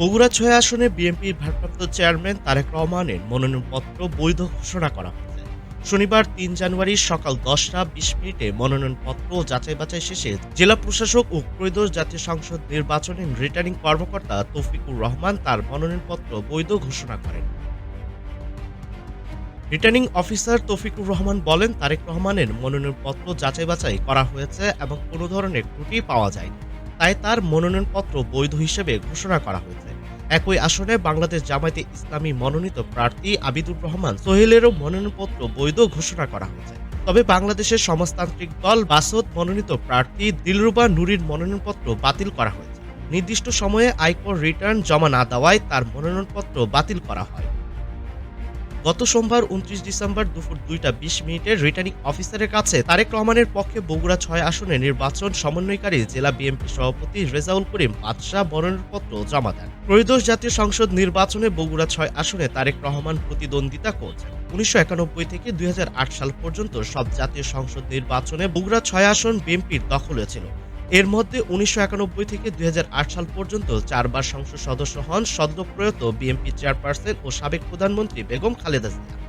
বগুড়া ৬ আসনে বিএনপির ভারপ্রাপ্ত চেয়ারম্যান তারেক রহমানের মনোনয়নপত্র বৈধ ঘোষণা করা হয়েছে। শনিবার ৩ জানুয়ারি সকাল ১০টা ২০ মিনিটে মনোনয়নপত্র যাচাই-বাছাই শেষে জেলা প্রশাসক ও ত্রয়োদশ জাতীয় সংসদ নির্বাচনের রিটার্নিং কর্মকর্তা তৌফিকুর রহমান তার মনোনয়নপত্র বৈধ ঘোষণা করেন। রিটার্নিং অফিসার তৌফিকুর রহমান বলেন, তারেক রহমানের মনোনয়নপত্র যাচাই-বাছাই করা হয়েছে এবং কোনো ধরনের ত্রুটি পাওয়া যায়নি। তাই তার মনোনয়নপত্র বৈধ হিসেবে ঘোষণা করা হয়েছে। একই আসনে বাংলাদেশ জামায়াতে ইসলামী মনোনীত প্রার্থী আবিদুর রহমান সোহেলেরও মনোনয়নপত্র বৈধ ঘোষণা করা হয়েছে। তবে বাংলাদেশের সমাজতান্ত্রিক দল বাসদ মনোনীত প্রার্থী দিলরুবা নুরীর মনোনয়নপত্র বাতিল করা হয়েছে। নির্দিষ্ট সময়ে আয়কর রিটার্ন জমা না দেওয়ায় তার মনোনয়নপত্র বাতিল করা হয়। গত সোমবার ২৯ ডিসেম্বর দুপুর ২টা ২০ মিনিটে রিটার্নিং অফিসারের কাছে তারেক রহমানের পক্ষে বগুড়া ৬ আসনে নির্বাচন সমন্বয়কারী জেলা বিএনপি সভাপতি রেজাউল করিম বাদশাহ মনোনয়নপত্র জমা দেন। ত্রয়োদশ জাতীয় সংসদ নির্বাচনে বগুড়া ৬ আসনে তারেক রহমান প্রতিদ্বন্দ্বিতা করছেন। ১৯৯১ থেকে ২০০৮ সাল পর্যন্ত সব জাতীয় সংসদ নির্বাচনে বগুড়া ৬ আসন বিএনপির দখলে ছিল। এর মধ্যে ১৯৯১ থেকে ২০০৮ সাল পর্যন্ত ৪ বার সংসদ সদস্য হন সদ্যপ্রয়াত বিএনপি চেয়ারপারসন ও সাবেক প্রধানমন্ত্রী বেগম খালেদা জিয়া।